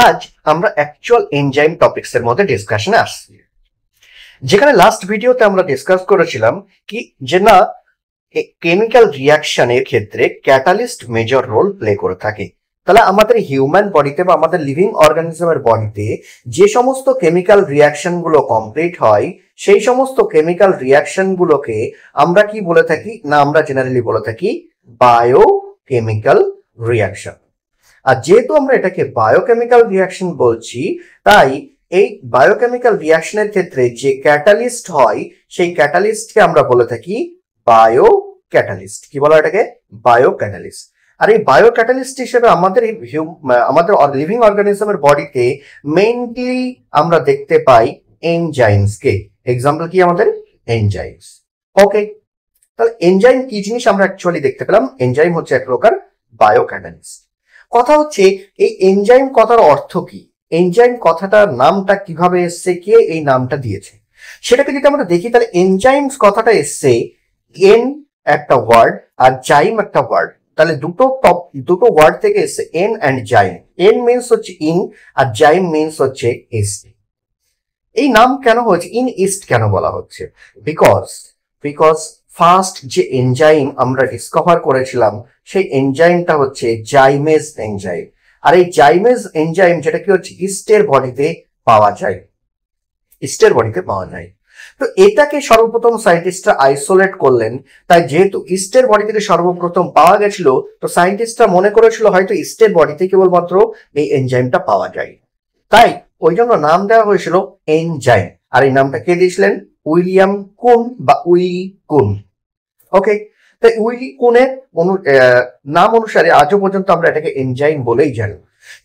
আজ আমরা actual enzyme topics এর মধ্যে ডিসকাশনে আসছি, যেখানে লাস্ট ভিডিওতে আমরা ডিসকাস করেছিলাম কি যে না কেমিক্যাল রিয়াকশনের ক্ষেত্রে ক্যাটালিস্ট মেজর রোল প্লে করে থাকে। তাহলে আমাদের হিউম্যান বডিতে বা আমাদের লিভিং অর্গানিজমের বডিতে যে সমস্ত কেমিক্যাল রিয়াকশন গুলো কমপ্লিট হয় সেই সমস্ত কেমিক্যাল রিয়াকশন গুলোকে আমরা কি বলে থাকি না, আমরা জেনারেলি বলে থাকি বায়োকেমিক্যাল রিয়াকশন। আর যেহেতু আমরা এটাকে বায়োকেমিক্যাল রিয়াকশন বলছি, তাই এই বায়োকেমিক্যাল রিয়াকশনের ক্ষেত্রে যে ক্যাটালিস্ট হয় সেই ক্যাটালিস্টকে আমরা বলে থাকি বায়ো ক্যাটালিস্ট। কি বলা এটাকে? Bio catalyst. আর এই বায়ো ক্যাটালিস্ট হিসেবে আমাদের লিভিং অর্গানিজমের বডিতে মেইনলি আমরা দেখতে পাই এনজাইমস কে। এক্সাম্পল কি আমাদের? এনজাইমস। ওকে, তাহলে এনজাইম কি জিনিস আমরা অ্যাকচুয়ালি দেখতে পেলাম। এনজাইম হচ্ছে এক প্রকার বায়ো ক্যাটালিস্ট। কথা হচ্ছে এই এনজাইম কথার অর্থ কি, এনজাইম কথাটার নামটা কিভাবে এসছে, কে এই নামটা দিয়েছে সেটাকে যদি আমরা দেখি, তাহলে এনজাইমস কথাটা এসছে এন একটা ওয়ার্ড আর জাইম একটা ওয়ার্ড, তাহলে দুটো ওয়ার্ড থেকে এসছে এন অ্যান্ড জাইম। এন মিনস হচ্ছে ইন আর জাইম মিনস হচ্ছে ইস্ট। এই নাম কেন হয়েছে, ইন ইস্ট কেন বলা হচ্ছে? বিকজ ফার্স্ট যে এনজাইম আমরা ডিসকভার করেছিলাম সেই এনজাইমটা হচ্ছে জাইমেজ এনজাইম। আর এই জাইমেজ এনজাইম যেটা কি হচ্ছে ইস্টের বডিতে পাওয়া যায়, ইস্টের বডিতে পাওয়া যায়। তো এটাকে সর্বপ্রথম সায়েন্টিস্টরা আইসোলেট করলেন। তাই যেহেতু ইস্টের বডি থেকে সর্বপ্রথম পাওয়া গেছিল, তো সায়েন্টিস্টরা মনে করেছিল হয়তো ইস্টের বডিতে কেবলমাত্র এই এনজাইমটা পাওয়া যায়, তাই ওই জন্য নাম দেওয়া হয়েছিল এনজাইম। আর এই নামটা কে দিয়েছিলেন? উইলিয়াম কুন বা উইলি কুন। ওকে, তাই উইলি কুনের নাম অনুসারে আজও পর্যন্ত আমরা এটাকে এনজাইম বলেই জানি।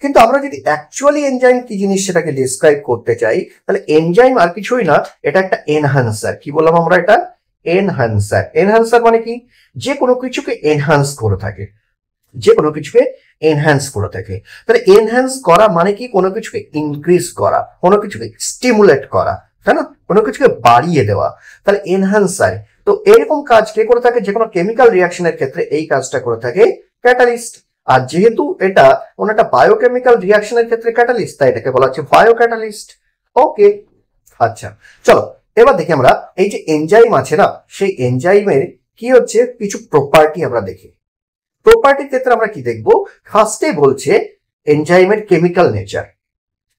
কিন্তু আমরা যদি অ্যাকচুয়ালি এনজাইম কি জিনিস সেটাকে ডিসক্রাইব করতে চাই, তাহলে এনজাইম আর কিছুই না, এটা একটা এনহান্সার। কি বললাম আমরা? এটা এনহান্সার। এনহান্সার মানে কি? যে কোনো কিছুকে এনহান্স করে থাকে, যে কোনো কিছুকে এনহ্যান্স করে থাকে। তাহলে এনহ্যান্স করা মানে কি? কোনো কিছুকে ইনক্রিজ করা, কোনো কিছুকে স্টিমুলেট করা, তাই না? কোনো কিছুকে বাড়িয়ে দেওয়া, তাহলে এনহ্যান্সার। তো এরকম কাজ কে করে থাকে? যে কোনো কেমিক্যাল রিয়াকশনের ক্ষেত্রে এই কাজটা করে থাকে ক্যাটালিস্ট। আর যেহেতু এটা কোনো একটা বায়োকেমিক্যাল রিয়াকশনের ক্ষেত্রে ক্যাটালিস্ট, তাই এটাকে বলা হচ্ছে বায়ো ক্যাটালিস্ট। ওকে, আচ্ছা চলো এবার দেখি আমরা এই যে এনজাইম আছে না, সেই এনজাইমের কি হচ্ছে কিছু প্রপার্টি আমরা দেখি। প্রপার্টির ক্ষেত্রে আমরা কি দেখবো? ফার্স্টে বলছে এনজাইমের কেমিক্যাল নেচার।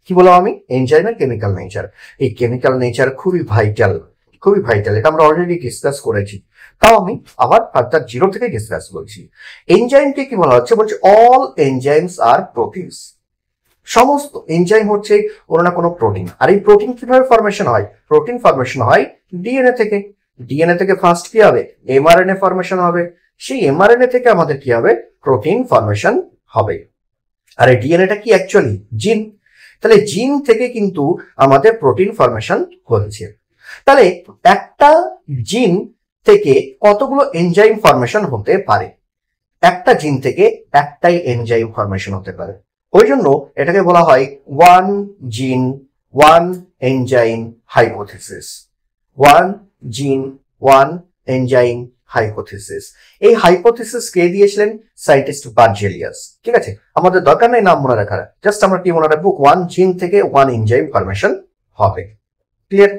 কি বললাম আমি? এনজাইমের কেমিক্যাল নেচার। এই কেমিক্যাল নেচার খুবই ভাইটাল, খুবই ভাইটাল। এটা আমরা অলরেডি ডিসকাস করেছি, তাও আমি আবার ফার্দার জিরো থেকে ডিসকাস করছি। এনজাইমকে কি বলা হচ্ছে? বলছে অল এনজাইমস আর প্রোটিনস। সমস্ত এনজাইম হচ্ছে কোনো না কোনো প্রোটিন। আর এই প্রোটিন কিভাবে ফরমেশন হয়? প্রোটিন ফরমেশন হয় ডিএনএ থেকে। ডিএনএ থেকে ফার্স্ট কি হবে? এমআরএনএ ফরমেশন হবে। সেই এমআরএনএ থেকে আমাদের কি হবে? প্রোটিন ফরমেশন হবে। আর এই ডিএনএটা কি অ্যাকচুয়ালি? জিন। তাহলে জিন থেকে কিন্তু আমাদের প্রোটিন ফরমেশন হচ্ছে। তাহলে একটা জিন থেকে কতগুলো এনজাইম ফরমেশন হতে পারে? একটা জিন থেকে একটাই এনজাইম ফরমেশন হতে পারে। ওই জন্য এটাকে বলা হয় ওয়ান জিন ওয়ান এনজাইম হাইপোথিসিস। ওয়ান জিন ওয়ান এনজাইম হাইপোথিসিস। এই হাইপোথিসিস কে দিয়েছিলেন? Scientist Berzelius. ঠিক আছে, আমাদের দরকার নেই নাম মনে রাখার, জাস্ট আমরা কি মনে রাখবো? ওয়ান জিন থেকে ওয়ান এনজাইম ফরমেশন হবে। ক্লিয়ার?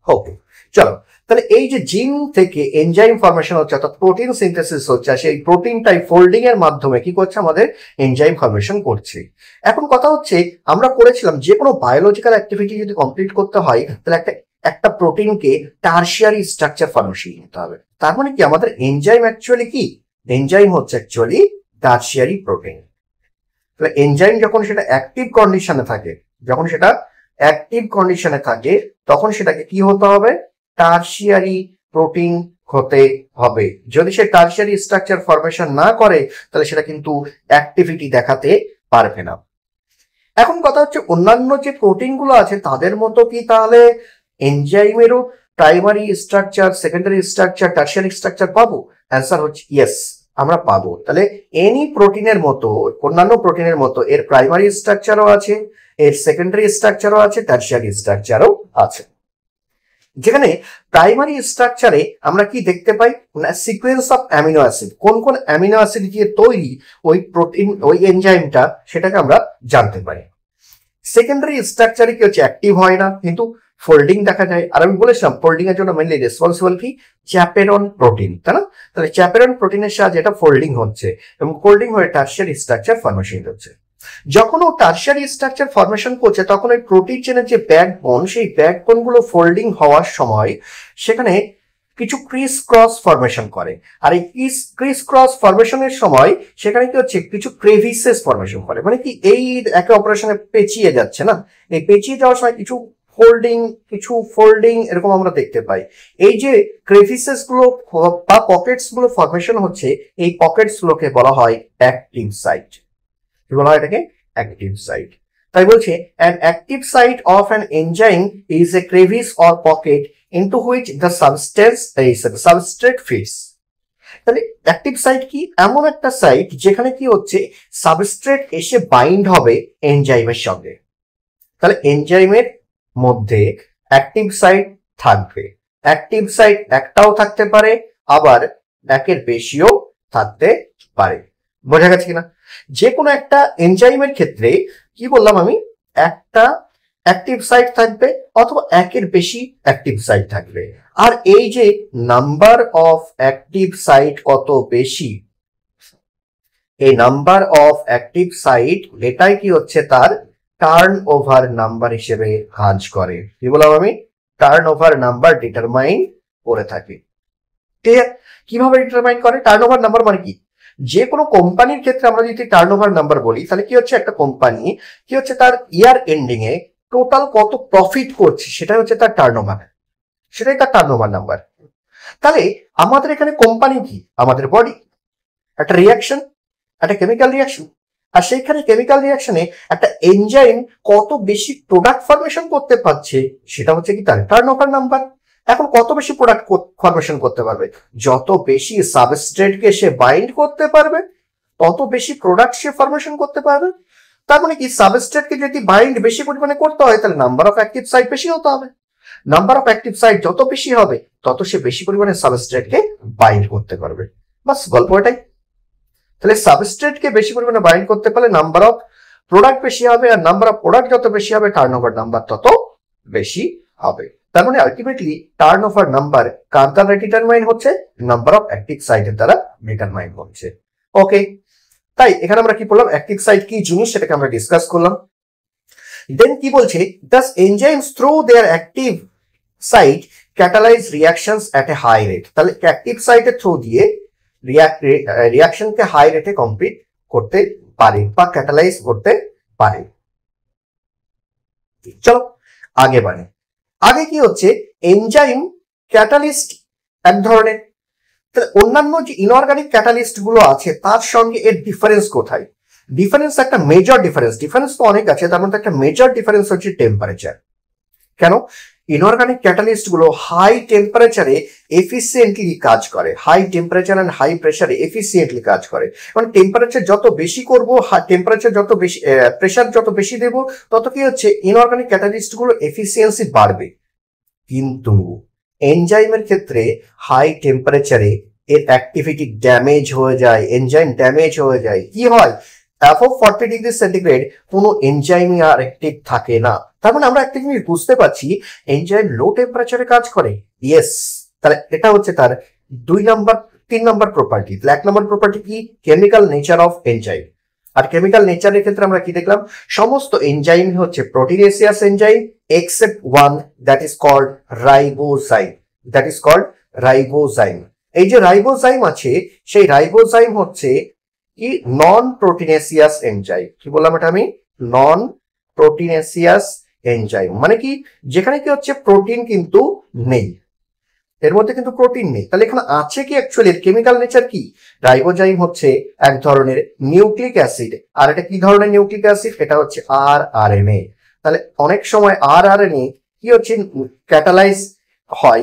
ওকে, চলো তাহলে এই যে জিন থেকে এনজাইম ফরমেশন হচ্ছে, অর্থাৎ প্রোটিন সিনথেসিস হচ্ছে, সেই প্রোটিনটাই ফোল্ডিং এর মাধ্যমে কি করছে? আমাদের এনজাইম ফরমেশন করছে। এখন কথা হচ্ছে আমরা করেছিলাম যে কোনো বায়োলজিক্যাল অ্যাক্টিভিটি যদি কমপ্লিট করতে হয়, তাহলে একটা প্রোটিনকে টারশিয়ারি স্ট্রাকচার ফরমেশন নিতে হবে। তার মানে কি আমাদের এনজাইম অ্যাকচুয়ালি কি? এনজাইম হচ্ছে অ্যাকচুয়ালি টারশিয়ারি প্রোটিন। তাহলে এনজাইম যখন সেটা অ্যাক্টিভ কন্ডিশনে থাকে, যখন সেটা অ্যাক্টিভ কন্ডিশনে থাকে, তখন সেটাকে কি হতে হবে? টারশিয়ারি প্রোটিন হতে হবে। যদি সে টারশিয়ারি স্ট্রাকচার ফরমেশন না করে, তাহলে সেটা কিন্তু অ্যাক্টিভিটি দেখাতে পারবে না। এখন কথা হচ্ছে অন্যান্য যে প্রোটিন গুলো আছে তাদের মতো কি তাহলে এনজাইমেরও primary structure, secondary structure, tertiary structure পাবো? অ্যান্সার হচ্ছে ইয়েস, আমরা পাবো। তাহলে এনি প্রোটিনের মতো, অন্যান্য প্রোটিনের মতো এর প্রাইমারি স্ট্রাকচারও আছে, এর সেকেন্ডারি স্ট্রাকচারও আছে, টারশিয়ারি স্ট্রাকচারও আছে। যেখানে প্রাইমারি স্ট্রাকচারে আমরা কি দেখতে পাই? না, সিকোয়েন্স অফ অ্যামিনো অ্যাসিড। কোন কোন অ্যামিনো অ্যাসিড দিয়ে তৈরি ওই প্রোটিন, ওই এনজাইমটা, সেটাকে আমরা জানতে পারি। সেকেন্ডারি স্ট্রাকচারে কি হচ্ছে অ্যাক্টিভ হয় না, কিন্তু ফোল্ডিং দেখা যায়। আর আমি বলেছিলাম ফোল্ডিং এর জন্য মেনলি রেসপন্সিবল কি চ্যাপেরন প্রোটিন, তাই না? তাহলে চ্যাপেরন প্রোটিনের সাহায্যে এটা ফোল্ডিং হচ্ছে এবং ফোল্ডিং হয়ে টারশিয়ারি স্ট্রাকচার ফরমেশন হচ্ছে। যখন ও টারশিয়ারি স্ট্রাকচার ফরমেশন করছে তখন ওই প্রোটিন চেনের যে ব্যাকবোন, সেই ব্যাকবোন গুলো ফোল্ডিং হওয়ার সময় সেখানে কিছু ক্রিস ক্রস ফরমেশন করে। আর এই ক্রিস ক্রস ফরমেশনের সময় সেখানে কি হচ্ছে কিছু ক্রেভিসেস ফরমেশন করে, মানে কি এই একে অপরের সঙ্গে পেঁচিয়ে যাচ্ছে না, এই পেঁচিয়ে যাওয়ার সময় কিছু ফোল্ডিং এরকম আমরা দেখতে পাই। এই যে ক্রেভিসেস গুলো বা পকেটস গুলো ফরমেশন হচ্ছে, এই পকেটস গুলোকে বলা হয় অ্যাক্টিভ সাইট। কি বলা হয় এটাকে? Active site. তাই বলছে an active site of an enzyme is a crevice or pocket into which the substrate fits. তাহলে অ্যাক্টিভ সাইট কি? এমন একটা সাইট যেখানে কি হচ্ছে সাবস্ট্রেট এসে বাইন্ড হবে এনজাইমের সঙ্গে। তাহলে এনজাইমের মধ্যে অ্যাক্টিভ সাইট থাকবে। অ্যাক্টিভ সাইট একটাও থাকতে পারে, আবার একের বেশিও থাকতে পারে। বোঝা গেছে কিনা? যে কোনো একটা এনজাইমের ক্ষেত্রে কি বললাম আমি, একটা অ্যাক্টিভ সাইট থাকবে অথবা একের বেশি অ্যাক্টিভ সাইট থাকবে। আর এই যে নাম্বার অফ অ্যাক্টিভ সাইট কত বেশি, এই নাম্বার অফ অ্যাক্টিভ সাইট এটাই কি হচ্ছে তার টার্ন ওভার নাম্বার হিসেবে কাজ করে। কি বললাম আমি? টার্ন ওভার নাম্বার ডিটারমাইন করে থাকি। ক্লিয়ার? কিভাবে ডিটারমাইন করে? টার্ন ওভার নাম্বার মানে কি? যে কোনো কোম্পানির ক্ষেত্রে আমরা যদি টার্ন ওভার নাম্বার বলি, তাহলে কি হচ্ছে একটা কোম্পানি কি হচ্ছে তার ইয়ার এন্ডিং এ টোটাল কত প্রফিট করছে সেটাই হচ্ছে তার টার্ন ওভার, সেটাই তার টার্ন ওভার নাম্বার। তাহলে আমাদের এখানে কোম্পানি কি? আমাদের বডি, একটা রিয়াকশন, একটা কেমিক্যাল রিয়াকশন। আর সেইখানে কেমিক্যাল রিয়াকশনে একটা এনজাইম কত বেশি প্রোডাক্ট ফরমেশন করতে পারছে সেটা হচ্ছে কি তার টার্ন ওভার নাম্বার। এখন কত বেশি প্রোডাক্ট ফরমেশন করতে পারবে, যত বেশি সাবস্ট্রেটকে সে বাইন্ড করতে পারবে তত বেশি প্রোডাক্ট সে ফরমেশন করতে পারবে। তার মানে কি সাবস্ট্রেটকে যদি বাইন্ড বেশি পরিমাণে করতে হয় তাহলে নাম্বার অফ অ্যাক্টিভ সাইট বেশি হতে হবে। নাম্বার অফ অ্যাক্টিভ সাইট যত বেশি হবে তত সে বেশি পরিমাণে সাবস্ট্রেটকে বাইন্ড করতে পারবে। বাস গল্প এটাই। তাহলে সাবস্ট্রেটকে বেশি পরিমাণে বাইন্ড করতে পারলে নাম্বার অফ প্রোডাক্ট বেশি হবে, আর নাম্বার অফ প্রোডাক্ট যত বেশি হবে টার্ন ওভার নাম্বার তত বেশি হবে। তার মানে আলটিমেটলি টার্ন ওভার নাম্বার কার দ্বারা ডিটারমাইন হচ্ছে? নাম্বার অফ অ্যাক্টিভ সাইটের দ্বারা ডিটারমাইন হচ্ছে। ওকে, তাই এখানে আমরা কি বললাম, অ্যাক্টিভ সাইট কি জিনিস সেটাকে আমরা ডিসকাস করলাম। দেন কি বলছে, thus enzymes through their active site catalyse reactions at a high rate. তাহলে অ্যাক্টিভ সাইটের থ্রু দিয়ে রিয়াকশনকে হাই রেটে কমপ্লিট করতে পারে বা ক্যাটালাইজ করতে পারে। চলো আগে বাড়ে। আগে কি হচ্ছে, এনজাইম ক্যাটালিস্ট এক ধরনের, অন্যান্য যে ইনঅর্গানিক ক্যাটালিস্ট গুলো আছে তার সঙ্গে এর ডিফারেন্স কোথায়? ডিফারেন্স একটা মেজর ডিফারেন্স তো অনেক আছে, তার মধ্যে একটা মেজর ডিফারেন্স হচ্ছে টেম্পারেচার। কেন? ইনঅর্গানিক ক্যাটালিস্ট গুলো হাই টেম্পারেচারে এফিসিয়েন্টলি কাজ করে, হাই টেম্পারেচার এন্ড হাই প্রেসারে এফিসিয়েন্টলি কাজ করে। মানে টেম্পারেচার যত বেশি করবো, টেম্পারেচার যত বেশি, প্রেসার যত বেশি দেবো, তত কি হচ্ছে ইনঅর্গানিক ক্যাটালিস্ট গুলো এফিসিয়েন্সি বাড়বে। কিন্তু এনজাইমের ক্ষেত্রে হাই টেম্পারেচারে এর অ্যাক্টিভিটি ড্যামেজ হয়ে যায়, এনজাইম ড্যামেজ হয়ে যায়। কি হয়? অ্যাবভ 40 ডিগ্রি সেন্টিগ্রেড কোনো এনজাইম আর অ্যাক্টিভ থাকে না। তার মানে আমরা একটা জিনিস বুঝতে পারছি, এনজাইম লো টেম্পারেচারে কাজ করে। ইয়েস, তাহলে এটা হচ্ছে তার 3 নম্বর প্রপার্টি। তাহলে 1 নম্বর প্রপার্টি কি? Chemical nature of enzyme. আর কেমিক্যাল নেচারের ক্ষেত্রে আমরা কি দেখলাম, সমস্ত এনজাইম হচ্ছে proteinaceous enzyme except one, that is called ribozyme. এই যে রাইবোজাইম আছে, সেই রাইবোজাইম হচ্ছে কি নন প্রোটিনেসিয়াস এনজাইম। কি বললাম এটা আমি? নন প্রোটিনেসিয়াস এনজাইম মানে কি? যেখানে কি হচ্ছে প্রোটিন কিন্তু নেই, এর মধ্যে কিন্তু প্রোটিন নেই। তাহলে এখানে আছে কি অ্যাকচুয়ালি কেমিক্যাল নেচার কি? রাইবোজাইম হচ্ছে এক ধরনের নিউক্লিক অ্যাসিড। আর এটা কি ধরনের নিউক্লিক অ্যাসিড? এটা হচ্ছে আরআরএনএ। তাহলে অনেক সময় আরআরএনএ কি হচ্ছে ক্যাটালাইজ হয়,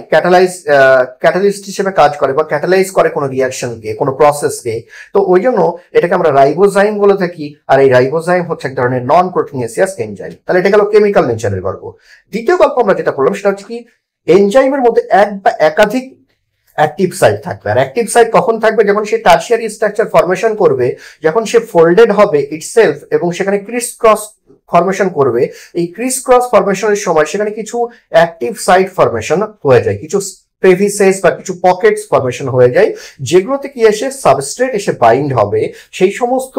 ক্যাটালিস্ট হিসেবে কাজ করে বা ক্যাটালাইজ করে কোনো রিয়াকশনকে, কোনো প্রসেসকে। তো ওই জন্য এটাকে আমরা রাইবোজাইম বলে থাকি। আর এই রাইবোজাইম হচ্ছে এক ধরনের নন প্রোটিনেসিয়াস এনজাইম। তাহলে এটা গেল কেমিক্যাল নেচারের গল্প। দ্বিতীয় গল্প আমরা যেটা করলাম সেটা হচ্ছে কি, এনজাইমের মধ্যে এক বা একাধিক অ্যাক্টিভ সাইট থাকবে। আর অ্যাক্টিভ সাইট কখন থাকবে? যখন সে টারশিয়ারি স্ট্রাকচার ফরমেশন করবে, যখন সে ফোল্ডেড হবে ইটসেলফ এবং সেখানে ক্রিস ক্রস ফরমেশন করবে, এই ক্রিস ক্রস ফরমেশনের সময় সেখানে কিছু অ্যাক্টিভ সাইট ফরমেশন হয়ে যায়, কিছু ক্রেভিসেস বা কিছু পকেটস ফরমেশন হয়ে যায়, যেগুলোতে কি এসে সাবস্ট্রেট এসে বাইন্ড হবে। সেই সমস্ত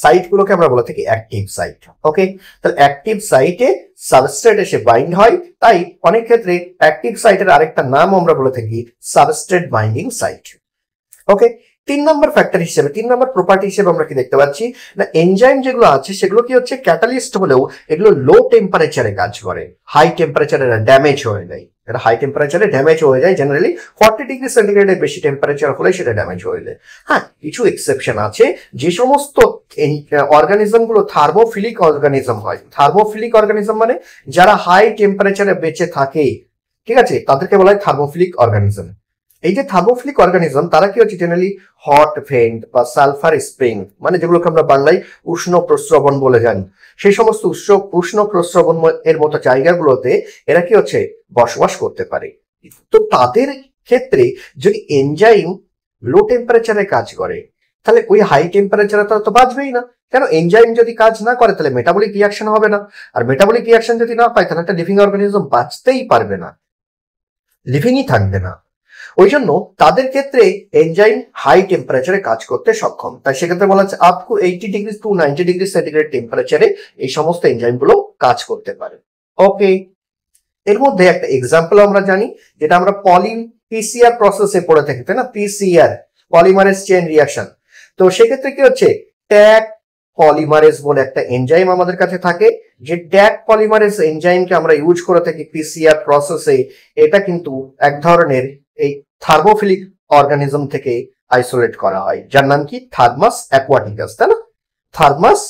সাইটগুলোকে আমরা বলে থাকি অ্যাক্টিভ সাইট। ওকে, তাহলে অ্যাক্টিভ সাইটে সাবস্ট্রেট এসে বাইন্ড হয়, তাই অনেক ক্ষেত্রে অ্যাক্টিভ সাইটের আরেকটা নাম আমরা বলে থাকি সাবস্ট্রেট বাইন্ডিং সাইট। ওকে, 3 নম্বর ফ্যাক্টর হিসেবে, 3 নম্বর প্রপার্টি হিসেবে আমরা কি দেখতে পাচ্ছি না, এনজাইম যেগুলো আছে সেগুলো কি হচ্ছে ক্যাটালিস্ট হলেও এগুলো লো টেম্পারেচারে কাজ করে, হাই টেম্পারেচারে ড্যামেজ হয়ে যায়। এটা হাই টেম্পারেচারে ড্যামেজ হয়ে যায়, জেনারেলি 40 ডিগ্রি সেন্টিগ্রেডের বেশি টেম্পারেচার হলে সেটা ড্যামেজ হয়ে যায়। হ্যাঁ, কিছু এক্সেপশন আছে, যে সমস্ত অর্গানিজম গুলো থার্মোফিলিক অর্গানিজম হয়। থার্মোফিলিক অর্গানিজম মানে যারা হাই টেম্পারেচারে বেঁচে থাকে, ঠিক আছে, তাদেরকে বলা হয় থার্মোফিলিক অর্গানিজম। এই যে থার্মোফিলিক অর্গানিজম তারা কি হচ্ছে জেনারেলি হট ভেন্ট বা সালফার স্প্রিং, মানে যেগুলোকে আমরা বাংলায় উষ্ণ প্রস্রবণ বলে জানি, সেই সমস্ত উষ্ণ প্রস্রবণ এর মতো জায়গাগুলোতে এরা কি হচ্ছে বসবাস করতে পারে। তো তাদের ক্ষেত্রে যদি এনজাইম লো টেম্পারেচারে কাজ করে, তাহলে ওই হাই টেম্পারেচারে তো বাঁচবেই না। কেন, এনজাইম যদি কাজ না করে তাহলে মেটাবলিক রিয়াকশন হবে না, আর মেটাবলিক রিয়াকশন যদি না পায় তাহলে একটা লিভিং অর্গানিজম বাঁচতেই পারবে না, লিভিংই থাকবে না। ওই জন্য তাদের ক্ষেত্রে এনজাইম হাই টেম্পারেচারে কাজ করতে সক্ষম, তাই সেক্ষেত্রে বলা হচ্ছে up to 80 degree to 90 degree centigrade টেম্পারেচারে এই সমস্ত এনজাইম গুলো কাজ করতে পারে। ওকে, এর মধ্যে একটা এক্সাম্পল আমরা জানি, যেটা আমরা পিসিআর প্রসেসে পড়ে থাকি, তাই না, পিসিআর পলিমারেজ চেইন রিয়াকশন। তো সেক্ষেত্রে কি হচ্ছে ট্যাগ পলিমারেজ বলে একটা এনজাইম আমাদের কাছে থাকে, যে ট্যাগ পলিমারেজ এনজাইমকে আমরা ইউজ করে থাকি পিসিআর প্রসেসে। এটা কিন্তু এক ধরনের এই থার্মোফিলিক অর্গানিজম থেকে আইসোলেট করা হয়, যার নাম কি থার্মাস অ্যাকুয়াটিকাস, তাই না, থার্মাস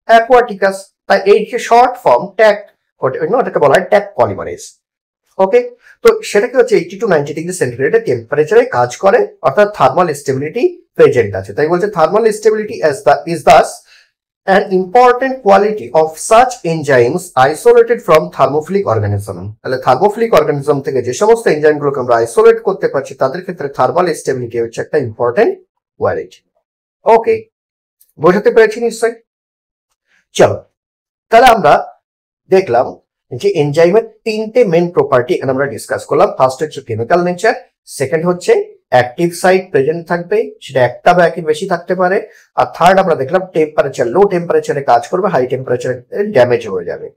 অ্যাকুয়াটিকাস। তাই এই যে শর্ট ফর্ম ট্যাগ, ওটাকে বলা হয় ট্যাগ পলিমারেজ। ওকে, তো সেটা কি হচ্ছে 80 টু 90 ডিগ্রি সেন্টিগ্রেড টেম্পারেচারে কাজ করে, অর্থাৎ থার্মাল স্টেবিলিটি প্রেজেন্ট আছে। তাই বলছে thermal stability is thus an important quality of such enzymes isolated from thermophilic organism। তাহলে থার্মোফিলিক অর্গানিজম থেকে যে সমস্ত এনজাইম গুলোকে আমরা আইসোলেট করতে পারছি তাদের ক্ষেত্রে থার্মাল স্টেবিলিটি হচ্ছে একটা ইম্পর্টেন্ট কোয়ালিটি। ওকে, বোঝাতে পেরেছি নিশ্চয়ই। চলো, তাহলে আমরা দেখলাম যে এনজাইমের 3টে মেন প্রপার্টি এখানে আমরা ডিসকাস করলাম। ফার্স্ট হচ্ছে কেমিক্যাল নেচার, সেকেন্ড হচ্ছে অ্যাক্টিভ সাইট প্রেজেন্ট থাকবে, সেটা একটা বা একের বেশি থাকতে পারে, আর থার্ড আমরা দেখলাম টেম্পারেচার লো টেম্পারেচারে কাজ করবে, হাই টেম্পারেচারে ড্যামেজ হয়ে যাবে।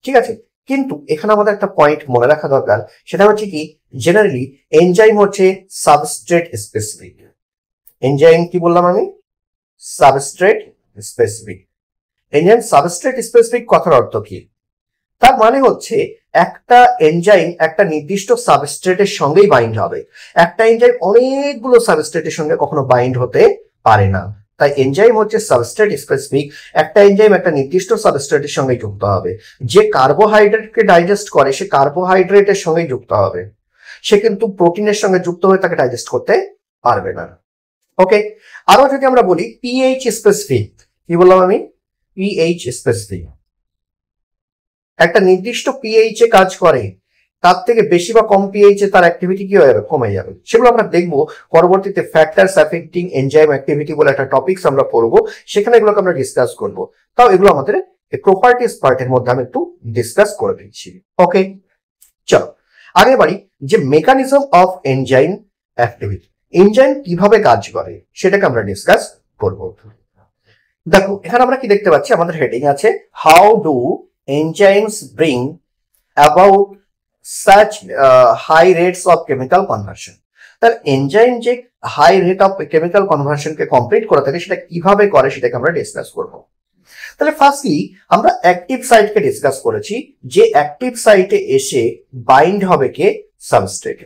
ঠিক আছে, কিন্তু এখানে আমাদের একটা পয়েন্ট মনে রাখা দরকার, সেটা হচ্ছে কি জেনারেলি এনজাইম হচ্ছে সাবস্ট্রেট স্পেসিফিক। এনজাইম কি বললাম আমি, substrate specific. Enzyme substrate specific কথার অর্থ কি, তার মানে হচ্ছে একটা এনজাইম একটা নির্দিষ্ট সাবস্ট্রেটের সঙ্গেই বাইন্ড হবে। একটা এনজাইম অনেকগুলো সাবস্ট্রেটের সঙ্গে কখনো বাইন্ড হতে পারে না, তাই এনজাইম হচ্ছে সাবস্ট্রেট স্পেসিফিক। একটা এনজাইম একটা নির্দিষ্ট সাবস্ট্রেটের সঙ্গে যুক্ত হবে। যে কার্বোহাইড্রেটকে ডাইজেস্ট করে সে কার্বোহাইড্রেটের সঙ্গে যুক্ত হবে, সে কিন্তু প্রোটিনের সঙ্গে যুক্ত হয়ে তাকে ডাইজেস্ট করতে পারবে না। ওকে, আরো যদি আমরা বলি পিএইচ স্পেসিফিক, কি বললাম আমি, পিএইচ স্পেসিফিক, একটা নির্দিষ্ট পিএইচ এ কাজ করে, তার থেকে বেশি বা কম পিএইচ এ তার অ্যাক্টিভিটি কি হয়ে যাবে, কমে যাবে। সেগুলো আমরা দেখবো পরবর্তীতে ফ্যাক্টরস অ্যাফেক্টিং এনজাইম অ্যাক্টিভিটি বলে একটা টপিকস আমরা পড়বো, সেখানে এগুলোকে আমরা ডিসকাস করবো। তাও এগুলো আমাদের প্রপার্টিস পার্টের মধ্যে আমি একটু ডিসকাস করে দিচ্ছি। ওকে, চলো আগে বাড়ি, যে mechanism of enzyme activity, enzyme কিভাবে কাজ করে সেটাকে আমরা ডিসকাস করবো। দেখো এখানে আমরা কি দেখতে পাচ্ছি, আমাদের হেডিং আছে how do enzymes bring about such high rates of chemical conversion। তার এনজাইম যে high rate of chemical conversion কে কমপ্লিট করে থাকে সেটা কিভাবে করে সেটাকে আমরা ডিসকাস করব। তাহলে ফার্স্টলি আমরা অ্যাক্টিভ সাইটকে ডিসকাস করেছি, যে অ্যাক্টিভ সাইটে এসে বাইন্ড হবে কে, সাবস্ট্রেট।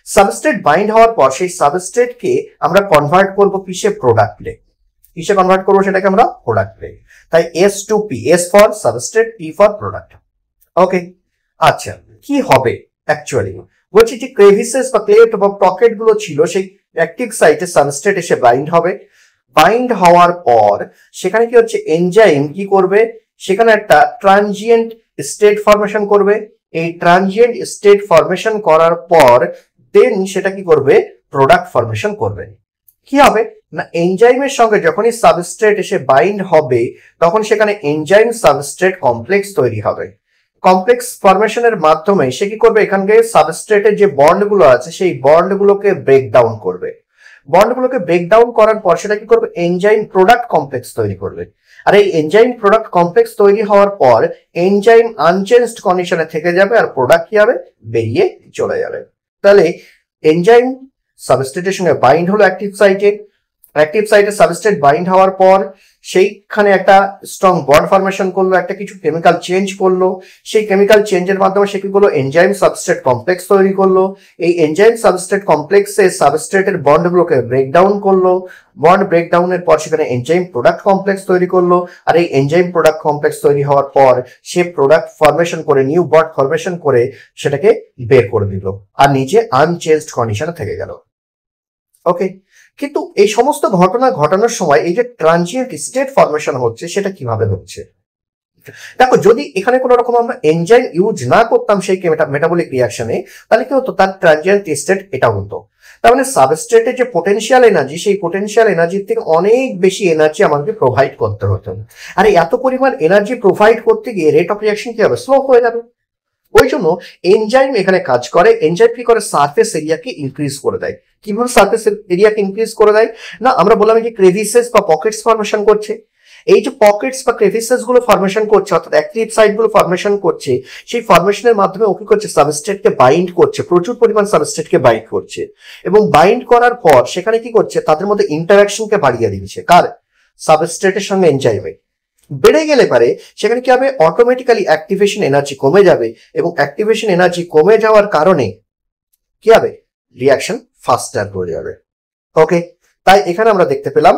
সাবস্ট্রেট বাইন্ড হওয়ার পর সেই সাবস্ট্রেটকে আমরা কনভার্ট করব কিসে, প্রোডাক্টে। কিসে কনভার্ট করবো সেটাকে আমরা প্রোডাক্টে। তাই S to P, S for substrate, P for product. Okay, আচ্ছা কি হবে অ্যাকচুয়ালি, বলছি যে ক্রেভিসেস বা ক্লেট বা পকেট গুলো ছিল সেই অ্যাক্টিভ সাইটে সাবস্ট্রেট এসে বাইন্ড হবে। বাইন্ড হওয়ার পর সেখানে কি হচ্ছে, এনজাইম কি করবে, সেখানে একটা ট্রানজিয়েন্ট স্টেট ফরমেশন করবে। এই ট্রানজিয়েন্ট স্টেট ফরমেশন করার পর দেন সেটা কি করবে, প্রোডাক্ট ফরমেশন করবে। কি হবে, না এনজাইমের সঙ্গে যখনই সাবস্ট্রেট এসে বাইন্ড হবে তখন সেখানে এনজাইম সাবস্ট্রেট কমপ্লেক্স তৈরি হবে। কমপ্লেক্স ফরমেশনের মাধ্যমে সে কি করবে, এখানকে সাবস্ট্রেটের যে বন্ডগুলো আছে সেই বন্ডগুলোকে ব্রেক ডাউন করবে। বন্ডগুলোকে ব্রেক ডাউন করার পর সেটা কি করবে, এনজাইম প্রোডাক্ট কমপ্লেক্স তৈরি করবে। আর এই এনজাইম প্রোডাক্ট কমপ্লেক্স তৈরি হওয়ার পর এনজাইম আনচেঞ্জড কন্ডিশনে থেকে যাবে আর প্রোডাক্ট কি হবে, বেরিয়ে চলে যাবে। তাহলে এনজাইম সাবস্ট্রেটের সঙ্গে বাইন্ড হলো অ্যাক্টিভ সাইটে, অ্যাক্টিভ সাইটে সাবস্ট্রেট বাইন্ড হওয়ার পর সেইখানে একটা স্ট্রং বন্ড ফরমেশন করলো, একটা কিছু কেমিক্যাল চেঞ্জ করলো। সেই কেমিক্যাল চেঞ্জের মাধ্যমে সে কি করলো, এনজাইম সাবস্ট্রেট কমপ্লেক্স তৈরি করলো। এই এনজাইম সাবস্ট্রেট কমপ্লেক্সে সাবস্ট্রেটের বন্ডগুলোকে ব্রেকডাউন করলো। বন্ড ব্রেকডাউনের পর সেখানে এনজাইম প্রোডাক্ট কমপ্লেক্স তৈরি করলো। আর এই এনজাইম প্রোডাক্ট কমপ্লেক্স তৈরি হওয়ার পর সে প্রোডাক্ট ফরমেশন করে, নিউ বন্ড ফরমেশন করে সেটাকে বের করে দিল আর নিজে আনচেঞ্জড কন্ডিশনে থেকে গেল। ওকে, কিন্তু এই সমস্ত ঘটনা ঘটানোর সময় এই যে ট্রানজিয়েন্ট স্টেট ফরমেশন হচ্ছে সেটা কিভাবে হচ্ছে? দেখো, যদি এখানে কোনো রকম আমরা এনজাইম ইউজ না করতাম সেই মেটাবলিক রিয়াকশনে, তাহলে কি হতো, তার ট্রানজিয়েন্ট স্টেট এটা হতো। তার মানে সাবস্ট্রেটের যে পোটেনশিয়াল এনার্জি, সেই পোটেনশিয়াল এনার্জির থেকে অনেক বেশি এনার্জি আমাকে প্রোভাইড করতে হতো। আর এত পরিমাণ এনার্জি প্রোভাইড করতে গিয়ে রেট অফ রিয়াকশন কি হবে, স্লো হয়ে যাবে। ওই জন্য এনজাইম এখানে কাজ করে। এনজাইম কি করে, সারফেস এরিয়াকে ইনক্রিজ করে দেয়। কিভাবে সারফেস এরিয়াকে ইনক্রিজ করে দেয় না, আমরা বললাম যে ক্রেভিসেস বা পকেটস ফরমেশন করছে। এই যে পকেটস বা ক্রেভিসেস গুলো ফরমেশন করছে, অর্থাৎ অ্যাক্টিভ সাইট গুলো ফরমেশন করছে, সেই ফরমেশনের মাধ্যমে ও কি করছে, সাবস্ট্রেটকে বাইন্ড করছে, প্রচুর পরিমাণ সাবস্ট্রেটকে বাইন্ড করছে। এবং বাইন্ড করার পর সেখানে কি করছে, তাদের মধ্যে ইন্টারাকশনকে বাড়িয়ে দিচ্ছে। কার, সাবস্ট্রেটের সঙ্গে এনজাইমে। বেড়ে গেলে পারে সেখানে কি হবে, অটোমেটিক্যালি অ্যাক্টিভেশন এনার্জি কমে যাবে এবং অ্যাক্টিভেশন এনার্জি কমে যাওয়ার কারণে কি হবে, রিয়াকশন ফাস্টার হয়ে যাবে। ওকে, তাই এখানে আমরা দেখতে পেলাম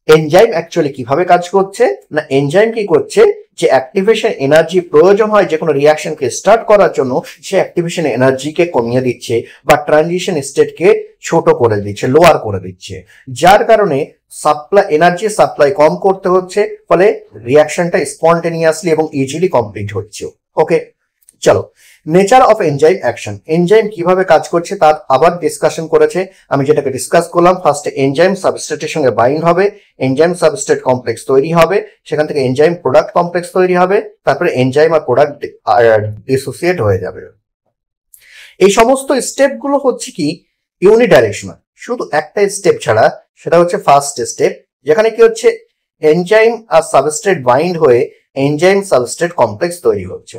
এনজাইম অ্যাকচুয়ালি কিভাবে কাজ করছে না, এনজাইম কি করছে, যে অ্যাক্টিভেশন এনার্জি প্রয়োজন হয় যে কোনো রিয়াকশনকে স্টার্ট করার জন্য, সে অ্যাক্টিভেশন এনার্জিকে কমিয়ে দিচ্ছে বা ট্রানজিশন স্টেটকে ছোট করে দিচ্ছে, লোয়ার করে দিচ্ছে, যার কারণে সাপ্লাই এনার্জি সাপ্লাই কম করতে হচ্ছে, ফলে রিয়াকশনটা স্পন্টেনিয়াসলি এবং ইজিলি কমপ্লিট হচ্ছে। ওকে, চলো, nature of enzyme action, enzyme কিভাবে কাজ করছে তার আবার ডিসকাশন করেছে। আমি যেটাকে ডিসকাস করলাম, ফার্স্টে এনজাইম সাবস্ট্রেটের সঙ্গে বাইন্ড হবে, এনজাইম সাবস্ট্রেট কমপ্লেক্স তৈরি হবে, সেখান থেকে এনজাইম প্রোডাক্ট কমপ্লেক্স তৈরি হবে, তারপরে এনজাইম আর প্রোডাক্ট ডিসোসিয়েট হয়ে যাবে। এই সমস্ত স্টেপ গুলো হচ্ছে কি ইউনিডাইরেকশনাল, শুধু একটা স্টেপ ছাড়া, সেটা হচ্ছে ফার্স্ট স্টেপ, যেখানে কি হচ্ছে এনজাইম আর সাবস্ট্রেট বাইন্ড হয়ে এনজাইম সাবস্ট্রেট কমপ্লেক্স তৈরি হচ্ছে।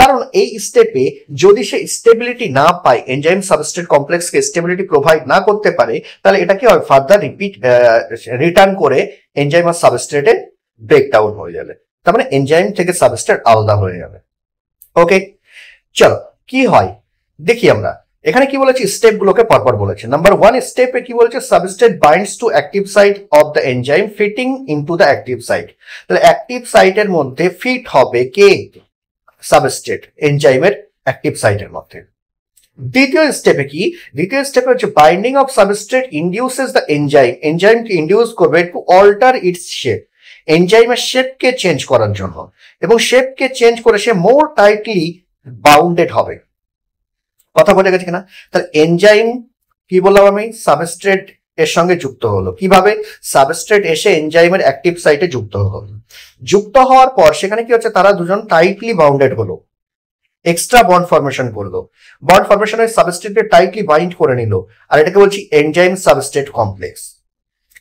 কারণ এই স্টেপে যদি সে স্টেবিলিটি না পায়, এনজাইম সাবস্ট্রেট কমপ্লেক্সকে স্টেবিলিটি প্রোভাইড না করতে পারে, তাহলে এটা কি হয়, ফার্দার রিটার্ন করে এনজাইম আর সাবস্ট্রেটে ব্রেকডাউন হয়ে যাবে। তার মানে এনজাইম থেকে সাবস্ট্রেট আলাদা হয়ে যাবে। ওকে, চলো কি হয় দেখি আমরা। এখানে কি বলেছে, স্টেপ গুলোকে পরপর বলেছে। নাম্বার 1 স্টেপে কি বলেছে, substrate binds to active site of the enzyme fitting into the active site. তাহলে অ্যাক্টিভ সাইটের মধ্যে ফিট হবে কে, সাবস্ট্রেট, এনজাইমের অ্যাক্টিভ সাইটের মধ্যে। দ্বিতীয় স্টেপে কি, দ্বিতীয় স্টেপে হচ্ছে binding of substrate induces the enzyme, এনজাইমকে ইনডিউস করবে টু অল্টার ইটস শেপ, এনজাইমের শেপকে চেঞ্জ করার জন্য, এবং শেপকে চেঞ্জ করে সে মোর টাইটলি বাউন্ডেড হবে। কথা বোঝা গেছে কিনা? তাহলে এনজাইম কি বললাম আমি, সাবস্ট্রেট এর সঙ্গে যুক্ত হলো। কিভাবে, সাবস্ট্রেট এসে এনজাইমের অ্যাক্টিভ সাইটে যুক্ত হলো। যুক্ত হওয়ার পর সেখানে কি হচ্ছে, তারা দুজন টাইটলি বাউন্ডেড হলো, এক্সট্রা বন্ড ফরমেশন করলো, বন্ড ফরমেশনের সাবস্ট্রেটকে টাইটলি বাইন্ড করে নিল, আর এটাকে বলছি এনজাইম সাবস্ট্রেট কমপ্লেক্স।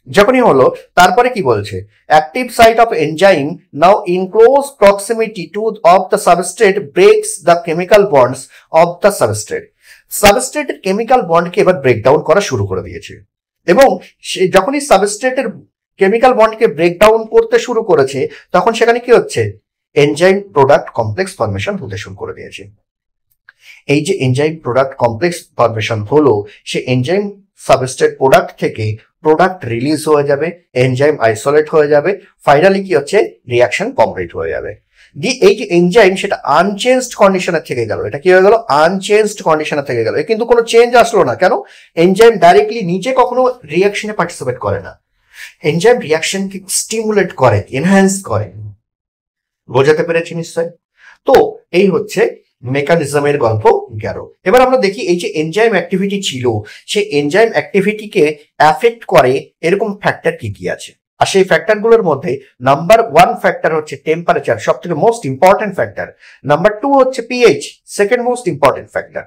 যখনই হলো, তারপরে কি বলছে, active site of enzyme now in close proximity to of the substrate breaks the chemical bonds of the substrate, সাবস্ট্রেটের কেমিক্যাল বন্ডকে এবার ব্রেকডাউন করা শুরু করে দিয়েছে। এবং যখনই সাবস্ট্রেটের কেমিক্যাল বন্ডকে ব্রেকডাউন করতে শুরু করেছে, তখন সেখানে কি হচ্ছে, এনজাইম প্রোডাক্ট কমপ্লেক্স ফরমেশন হতে শুরু করে দিয়েছে। এই যে এনজাইম প্রোডাক্ট কমপ্লেক্স ফরমেশন হলো, সে এনজাইম সাবস্ট্রেট প্রোডাক্ট থেকে প্রোডাক্ট রিলিজ হয়ে যাবে, এনজাইম আইসোলেট হয়ে যাবে, ফাইনালি কি হচ্ছে, রিয়াকশন কমপ্লিট হয়ে যাবে। এই যে এনজাইম সেটা আনচেঞ্জড কন্ডিশনে থেকে গেল, এটা কি হয়ে গেল, আনচেঞ্জড কন্ডিশনে থেকে গেল, কিন্তু কোনো চেঞ্জ আসলো না। কেন, এনজাইম ডাইরেক্টলি নিজে কখনো রিয়াকশনে পার্টিসিপেট করে না, এনজাইম রিয়াকশনকে স্টিমুলেট করে, এনহ্যান্স করে। বোঝাতে পেরেছি নিশ্চয়? তো এই হচ্ছে মেকানিজমের গল্প গেল। এবার আমরা দেখি এই যে এনজাইম অ্যাক্টিভিটি ছিল, সেই এনজাইম অ্যাক্টিভিটিকে অ্যাফেক্ট করে এরকম ফ্যাক্টর কি কি আছে। আর সেই ফ্যাক্টরগুলোর মধ্যে নাম্বার 1 ফ্যাক্টর হচ্ছে টেম্পারেচার, সব থেকে মোস্ট ইম্পর্টেন্ট ফ্যাক্টর। নাম্বার 2 হচ্ছে pH, second most important factor.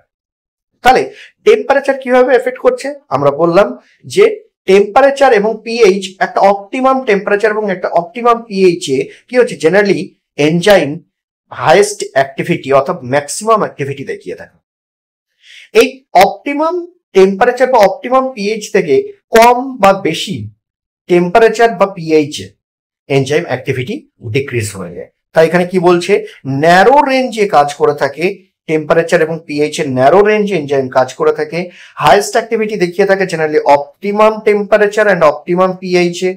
তাহলে টেম্পারেচার কিভাবে এফেক্ট করছে? আমরা বললাম যে টেম্পারেচার এবং পিএইচ, একটা অপটিমাম টেম্পারেচার এবং একটা অপটিমাম পিএইচ এ কি হচ্ছে, জেনারেলি এনজাইম হাইয়েস্ট অ্যাক্টিভিটি অর্থাৎ ম্যাক্সিমাম অ্যাক্টিভিটি দেখিয়ে থাকে। এই অপটিমাম টেম্পারেচার বা অপটিমাম পিএইচ থেকে কম বা বেশি টেম্পারেচার বা পিএইচ এ এনজাইম অ্যাক্টিভিটি ডিক্রিজ হয়ে যায়। তাই এখানে কি বলছে, ন্যারো রেঞ্জে কাজ করে থাকে টেম্পারেচার এবং পিএইচ এর ন্যারো রেঞ্জে এনজাইম কাজ করে থাকে। হাইয়েস্ট অ্যাক্টিভিটি দেখিয়ে থাকে generally optimum temperature and optimum pH এ।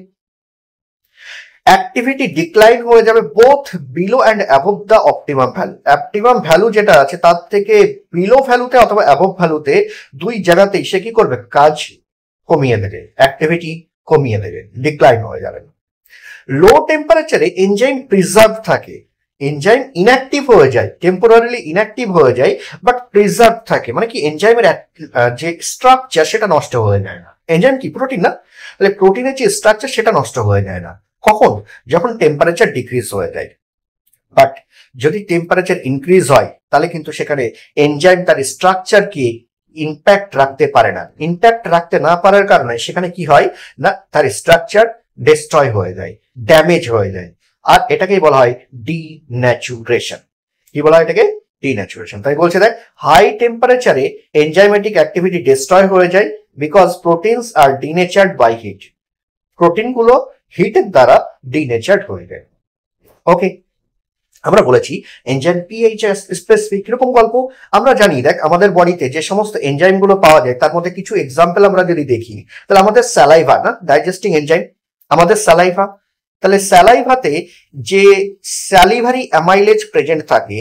অ্যাক্টিভিটি ডিক্লাইন হয়ে যাবে both below and above the optimum value. Optimum value যেটা আছে তার থেকে বিলো ভ্যালুতে অথবা অ্যাবভ ভ্যালুতে দুই জায়গাতেই সে কি করবে, কাজ কমিয়ে দেবে, অ্যাক্টিভিটি কমিয়ে দেবে, ডিক্লাইন হয়ে যাবে। লো টেম্পারেচারে এনজাইম প্রিজার্ভ থাকে, এনজাইম ইনঅ্যাক্টিভ হয়ে যায়, টেম্পোরারিলি ইনঅ্যাক্টিভ হয়ে যায়, বাট প্রিজার্ভ থাকে, মানে কি এনজাইমের যে স্ট্রাকচার সেটা নষ্ট হয়ে যায় না। এনজাইম কি প্রোটিন না, তাহলে প্রোটিনের যে স্ট্রাকচার সেটা নষ্ট হয়ে যায় না। কখন? যখন টেম্পারেচার ডিক্রিজ হয়ে যায়। বাট যদি টেম্পারেচার ইনক্রিজ হয় তাহলে কিন্তু সেখানে এনজাইম তার স্ট্রাকচারকে ইম্প্যাক্ট রাখতে পারে না। ইম্প্যাক্ট রাখতে না পারার কারণে সেখানে কি হয় না, তার স্ট্রাকচার ডিস্ট্রয় হয়ে যায়, ড্যামেজ হয়ে যায়। আর এটাকেই বলা হয় ডিন্যাচুরেশন। কি বলা হয় এটাকে? ডিন্যাচুরেশন। তাই বলছে দেখ, হাই টেম্পারেচারে এনজাইমেটিক অ্যাক্টিভিটি ডিস্ট্রয় হয়ে যায় because proteins are denatured by heat. Protein গুলো হিটের দ্বারা ডিনেচার্ড হয়ে যায়। ওকে, আমরা বলেছি এনজাইম পিএইচ স্পেসিফিক কিরকম গল্প আমরা জানি। দেখ, আমাদের বডিতে যে সমস্ত এনজাইম গুলো পাওয়া যায় তার মধ্যে কিছু এক্সাম্পল আমরা যদি দেখি, তাহলে আমাদের স্যালাইভা না, ডাইজেস্টিং এনজাইম, আমাদের স্যালাইভা। তাহলে স্যালাইভাতে যে স্যালিভারি অ্যামাইলেজ প্রেজেন্ট থাকে,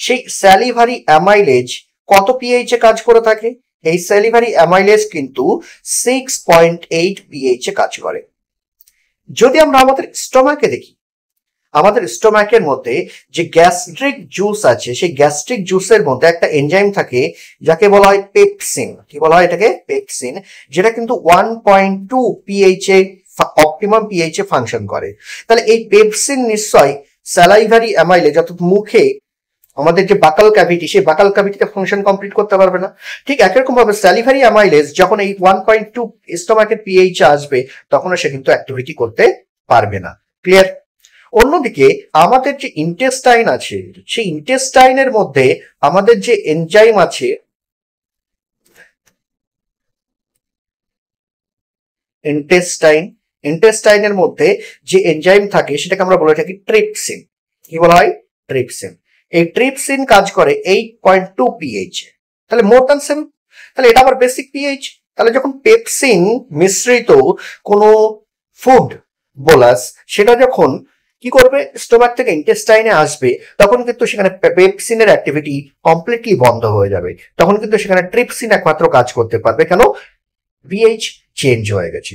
সেই স্যালিভারি অ্যামাইলেজ কত পিএইচ এ কাজ করে থাকে? এই স্যালিভারি অ্যামাইলেজ কিন্তু 6.8 পিএইচ এ কাজ করে। যদি আমরা আমাদের স্টোমাকে দেখি, আমাদের স্টোমাকের মধ্যে যে গ্যাস্ট্রিক জুস আছে, সেই গ্যাস্ট্রিক জুসের মধ্যে একটা এনজাইম থাকে যাকে বলা হয় পেপসিন। কি বলা হয় এটাকে? পেপসিন, যেটা কিন্তু 1.2 পিএইচ এ অপটিমাম পিএইচ এ ফাংশন করে। তাহলে এই পেপসিন নিশ্চয় স্যালাইভারি অ্যামাইলেজ অর্থাৎ মুখে আমাদের যে বাকাল ক্যাভিটি, সেই বাকাল ক্যাভিটিতে ফাংশন কমপ্লিট করতে পারবে না। ঠিক একরকম ভাবে স্যালিভারি অ্যামাইলেজ যখন এই 1.2 স্টোমাকের পিএইচ আসবে তখন সে কিন্তু অ্যাক্টিভিটি করতে পারবে না। ক্লিয়ার? অন্যদিকে আমাদের যে ইন্টেস্টাইন আছে, সেই ইন্টেস্টাইনের মধ্যে আমাদের যে এনজাইম আছে, ইন্টেস্টাইনের মধ্যে যে এনজাইম থাকে সেটাকে আমরা বলে থাকি ট্রিপসিন। কি বলা হয়? ট্রিপসিন। এই ট্রিপসিন কাজ করে 8.2 পিএইচ। তাহলে মোর দ্যান 7। তাহলে এটা আবার বেসিক পিএইচ। তাহলে যখন পেপসিন মিশ্রিত কোনো ফুড বোলাস সেটা যখন কি করবে, স্টোমাক থেকে ইন্টেস্টাইনে আসবে, তখন কিন্তু সেখানে পেপসিনের অ্যাক্টিভিটি কমপ্লিটলি বন্ধ হয়ে যাবে। তখন কিন্তু সেখানে ট্রিপসিন একমাত্র কাজ করতে পারবে। কেন? পিএইচ চেঞ্জ হয়ে গেছে।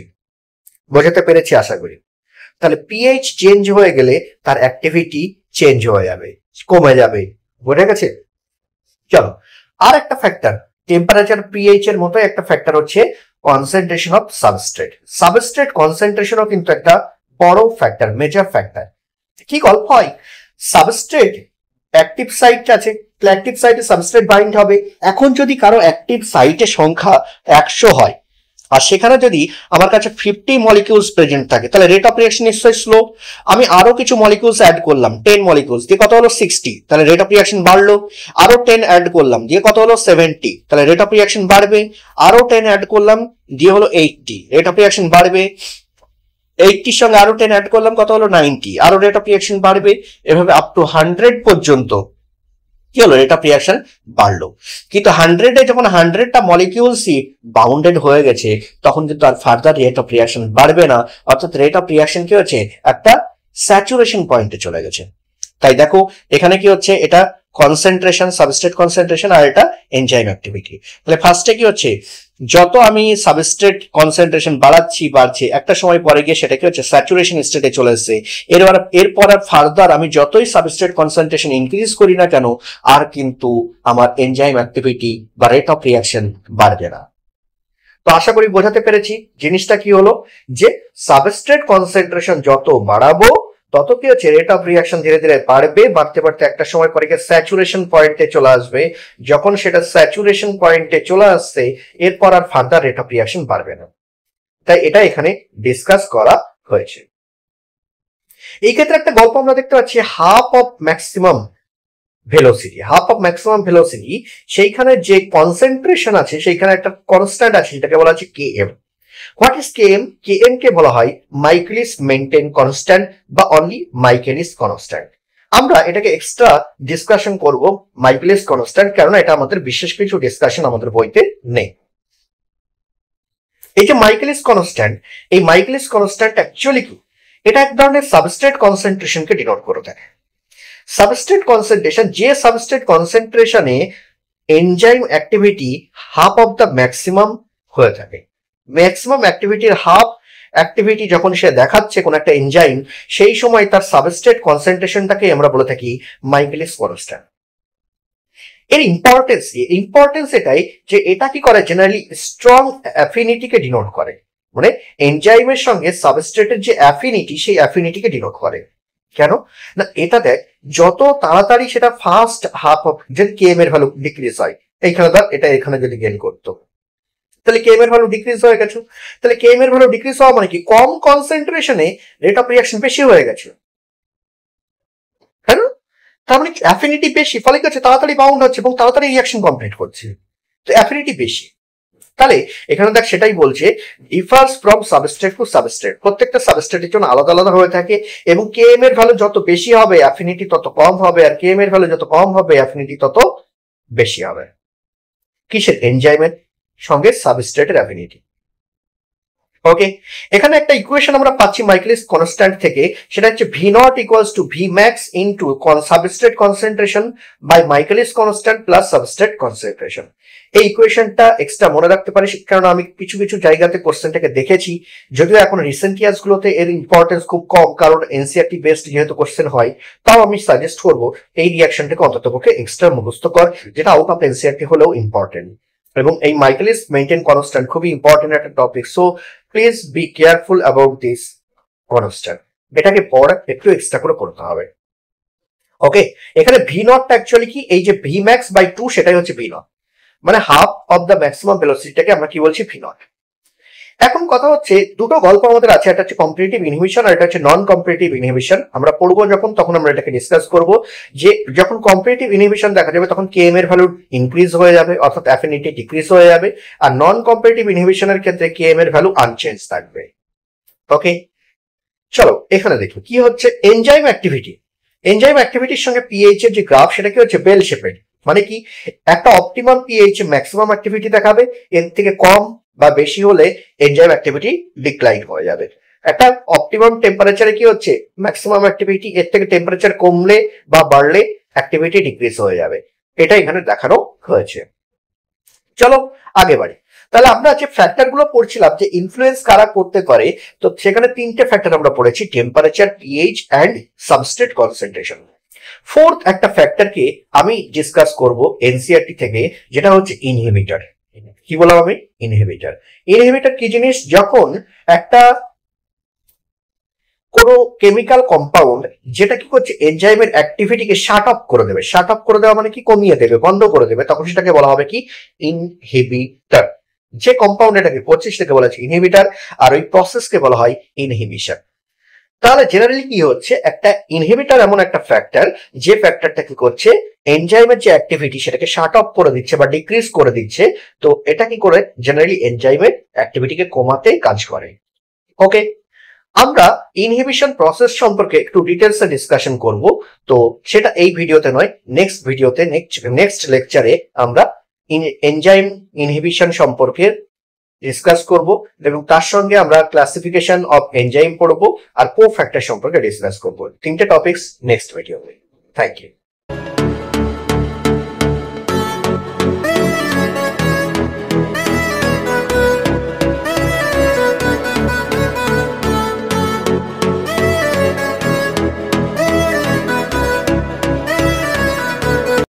বোঝাতে পেরেছি আশা করি। তাহলে পিএইচ চেঞ্জ হয়ে গেলে তার অ্যাক্টিভিটি চেঞ্জ হয়ে যাবে, কমে যাবে। বোঝা গেছে? চলো, আর একটা ফ্যাক্টর টেম্পারেচার পিএইচ এর মতো একটা ফ্যাক্টর হচ্ছে কনসেন্ট্রেশন অফ সাবস্ট্রেট। সাবস্ট্রেট কনসেন্ট্রেশনও কিন্তু একটা বড় ফ্যাক্টর, মেজর ফ্যাক্টর। কি গল্প হয়, সাবস্ট্রেট অ্যাক্টিভ সাইট আছে, অ্যাক্টিভ সাইটে সাবস্ট্রেট বাইন্ড হবে। এখন যদি কারো অ্যাক্টিভ সাইটের সংখ্যা 100 হয় আর সেখানে যদি আমার কাছে 50 মলিকিউলস প্রেজেন্ট থাকে, তাহলে রেট অফ রিঅ্যাকশন নিশ্চয়ই স্লো। আমি আরো কিছু মলিকিউলস অ্যাড করলাম, 10 মলিকিউলস দিয়ে কত হলো 60, তাহলে রেট অফ রিঅ্যাকশন বাড়লো। আরো 10 অ্যাড করলাম দিয়ে কত হলো 70, তাহলে রেট অফ রিঅ্যাকশন বাড়বে। আরো 10 অ্যাড করলাম দিয়ে হলো 80, রেট অফ রিঅ্যাকশন বাড়বে। 80 সঙ্গে আরো 10 অ্যাড করলাম, কত হলো 90, আরো রেট অফ রিঅ্যাকশন বাড়বে। এভাবে আপ টু 100 পর্যন্ত কি হলো, রেট অফ রিঅ্যাকশন বাড়লো। কিন্তু 100-এ যখন 100টা মলিকিউলসই বাউন্ডেড হয়ে গেছে তখন কিন্তু আর ফার্দার রেট অফ রিঅ্যাকশন বাড়বে না, অর্থাৎ রেট অফ রিঅ্যাকশন কি হচ্ছে, একটা স্যাচুরেশন পয়েন্টে চলে গেছে। তাই দেখো এখানে কি হচ্ছে, এটা কনসেন্ট্রেশন, সাবস্ট্রেট কনসেন্ট্রেশন, আর এটা এনজাইম অ্যাক্টিভিটি। তাহলে ফার্স্টে কি হচ্ছে, যত আমি সাবস্ট্রেট কনসেন্ট্রেশন বাড়ছে, একটা সময় পরে গিয়ে সেটা কি হচ্ছে স্যাচুরেশন স্টেটে চলে এসেছে। এরপর আর ফার্দার আমি যতই সাবস্ট্রেট কনসেন্ট্রেশন ইনক্রিজ করি না কেন, আর কিন্তু আমার এনজাইম অ্যাক্টিভিটি বা রেট অফ রিয়াকশন বাড়বে না। তো আশা করি বোঝাতে পেরেছি জিনিসটা কি হলো, যে সাবস্ট্রেট কনসেন্ট্রেশন যত বাড়াবো তত কি হচ্ছে রেট অফ রিয়াকশন ধীরে ধীরে বাড়তে একটা সময় পরে গিয়ে স্যাচুরেশন পয়েন্টে চলে আসবে। যখন সেটা স্যাচুরেশন পয়েন্টে চলে আসছে, এরপর আর ফার্দার রেট অফ রিয়াকশন বাড়বে না। তাই এটা এখানে ডিসকাস করা হয়েছে। এই ক্ষেত্রে একটা গল্প আমরা দেখতে পাচ্ছি, হাফ অফ ম্যাক্সিমাম ভেলোসিটি, সেইখানে যে কনসেন্ট্রেশন আছে সেইখানে একটা কনস্ট্যান্ট আছে, যেটাকে বলা হচ্ছে Km। What is Km? Km কে বলা হয় মাইকেলিস মেনটেন কনস্ট্যান্ট বা অনলি মাইকেলিস কনস্ট্যান্ট। আমরা এটাকে এক্সট্রা ডিসকাশন করব মাইকেলিস কনস্ট্যান্ট, কারণ এটা আমাদের বিশেষ কিছু ডিসকাশন আমাদের বইতে নেই। এই যে মাইকেলিস কনস্ট্যান্ট অ্যাকচুয়ালি কি? এটা এক ধরনের সাবস্ট্রেট কনসেন্ট্রেশনকে ডিনোট করে থাকে। সাবস্ট্রেট কনসেন্ট্রেশন, যে সাবস্ট্রেট কনসেন্ট্রেশনে enzyme activity half of the maximum হয়ে থাকে। ম্যাক্সিমাম অ্যাক্টিভিটির হাফ অ্যাক্টিভিটি যখন সে দেখাচ্ছে কোন একটা এনজাইম, সেই সময় তার সাবস্ট্রেট কনসেন্ট্রেশনটাকে আমরা বলে থাকি মাইকেলিস কনস্ট্যান্ট। এর ইম্পর্টেন্স এটাই যে এটা কি করে, জেনারেলি স্ট্রং অ্যাফিনিটিকে ডিনোট করে। মানে এনজাইমের সঙ্গে সাবস্ট্রেটের যে অ্যাফিনিটি, সেই অ্যাফিনিটিকে ডিনোট করে। কেন না, এটা দেখ যত তাড়াতাড়ি সেটা ফার্স্ট হাফ অফ, যদি Km এর ভ্যালু ডিক্রিজ হয়, এইখানে ধর এটা এখানে যদি গেইন করতো, তাহলে Km এর ভ্যালু ডিক্রিজ হয়ে গেছে। তাহলে Km এর ভ্যালু ডিক্রিজ হওয়া মানে কি, কম কনসেন্ট্রেশনে রেট অফ রিয়াকশন বেশি হয়ে গেছে, তাই না? তার মানে অ্যাফিনিটি বেশি, ফলে কি হচ্ছে তাড়াতাড়ি বাউন্ড হচ্ছে এবং তাড়াতাড়ি রিয়াকশন কমপ্লিট করছে। তো অ্যাফিনিটি বেশি। তাহলে এখানে দেখ সেটাই বলছে, differs from substrate to substrate, প্রত্যেকটা সাবস্ট্রেটের জন্য আলাদা আলাদা হয়ে থাকে, এবং Km এর ভ্যালু যত বেশি হবে অ্যাফিনিটি তত কম হবে, আর Km এর ভ্যালু যত কম হবে অ্যাফিনিটি তত বেশি হবে। কিসের? এনজাইমের সঙ্গে সাবস্ট্রেটের অ্যাফিনিটি। ওকে, এখানে একটা ইকুয়েশন আমরা পাচ্ছি মাইকেলিস কনস্ট্যান্ট থেকে, সেটা হচ্ছে V not equals to V max into substrate concentration by Michaelis constant plus substrate concentration. এই ইকুয়েশনটা এক্সট্রা মনে রাখতে পারিস, কারণ আমি কিছু কিছু জায়গাতে কোশ্চেনটাকে দেখেছি, যদিও এখন রিসেন্ট ইয়ার্স গুলোতে এর ইম্পর্টেন্স খুব কম, কারণ এনসিইআরটি বেসড যেহেতু কোশ্চেন হয়। তাও আমি সাজেস্ট করবো এই রিয়াকশনটাকে অন্ততপক্ষে এক্সট্রা মুখস্থ কর, যেটা আউট অফ এনসিইআরটি হলেও ইম্পর্টেন্ট। এবং এই মাইকেলিস মেইনটেইন কনস্ট্যান্ট খুবই ইম্পর্টেন্ট একটা topic, so please be careful about this constant. এটাকে পড়া একটু এক্সট্রা করে পড়তে হবে। ওকে, এখানে V নটটা অ্যাকচুয়ালি কি, এই যে V ম্যাক্স বাই 2 সেটাই হচ্ছে V নট, মানে হাফ অফ দ্য ম্যাক্সিমাম ভেলোসিটিটাকে আমরা কি বলছি, V নট। এখন কথা হচ্ছে দুটো গল্প আমাদের আছে, একটা হচ্ছে কম্পিটিটিভ ইনহিবিশন আর একটা হচ্ছে নন কম্পিটিটিভ ইনহিবিশন। আমরা পড়বো যখন, তখন আমরা এটাকে ডিসকাস করব, যে যখন কম্পিটিটিভ ইনহিবিশন দেখা যাবে তখন Km এর ভ্যালু ইনক্রিজ হয়ে যাবে, অর্থাৎ অ্যাফিনিটি ডিক্রিজ হয়ে যাবে, আর নন কম্পিটিটিভ ইনহিবিশনের ক্ষেত্রে Km এর ভ্যালু আনচেঞ্জ থাকবে। ওকে, চলো এখানে দেখো কি হচ্ছে এনজাইম অ্যাক্টিভিটি। এনজাইম অ্যাক্টিভিটির সঙ্গে পিএইচ এর যে গ্রাফ, সেটা কি হচ্ছে বেল শেপেড। মানে কি, একটা অপটিমাম পিএইচ ম্যাক্সিমাম অ্যাক্টিভিটি দেখাবে, এর থেকে কম বা বেশি হলে এনজাইম অ্যাক্টিভিটি ডিক্লাইন হয়ে যাবে। একটা অপটিমাম টেম্পারেচারে কি হচ্ছে ম্যাক্সিমাম অ্যাক্টিভিটি, এর থেকে টেম্পারেচার কমলে বা বাড়লে অ্যাক্টিভিটি ডিক্রিজ হয়ে যাবে। এটা এখানে দেখানো হয়েছে। চলো আগে বাড়ি। তাহলে আমরা যে ফ্যাক্টর গুলো পড়ছিলাম যে ইনফ্লুয়েন্স কারা করতে পারে, তো সেখানে তিনটে ফ্যাক্টর আমরা পড়েছি, temperature, pH and substrate concentration. Fourth একটা ফ্যাক্টরকে আমি ডিসকাস করব এনসিইআরটি থেকে, যেটা হচ্ছে ইনহিবিটর। কি বললাম আমি? ইনহিবিটর। ইনহিবিটর কি জিনিস? যখন একটা কোনো কেমিক্যাল কম্পাউন্ড যেটা কি করছে এনজাইমের অ্যাক্টিভিটিকে শাট অফ করে দেবে, শাট অফ করে দেওয়া মানে কি, কমিয়ে দেবে, বন্ধ করে দেবে, তখন সেটাকে বলা হবে কি, ইনহিবিটর। যে কম্পাউন্ড এটাকে করছে সেটাকে বলা হচ্ছে ইনহিবিটর, আর ওই প্রসেসকে বলা হয় ইনহিবিশন। তাহলে জেনারেলি কি হচ্ছে, একটা ইনহিবিটর এমন একটা ফ্যাক্টর, যে ফ্যাক্টরটা কি করছে এনজাইমের যে অ্যাক্টিভিটি সেটাকে শাট অফ করে দিচ্ছে বা ডিক্রিজ করে দিচ্ছে। তো এটা কি করে, জেনারেলি এনজাইমের অ্যাক্টিভিটিকে কমাতে কাজ করে। ওকে, আমরা ইনহিবিশন প্রসেস সম্পর্কে একটু ডিটেলসে ডিসকাশন করব, তো সেটা এই ভিডিওতে নয়, নেক্সট ভিডিওতে, নেক্সট লেকচারে আমরা এনজাইম ইনহিবিশন সম্পর্কে ডিসকাস করব, এবং তার সঙ্গে আমরা ক্লাসিফিকেশন অফ এনজাইম পড়বো আর কো ফ্যাক্টর সম্পর্কে ডিসকাস করব। তিনটে টপিকস নেক্সট ভিডিওতে। Thank you.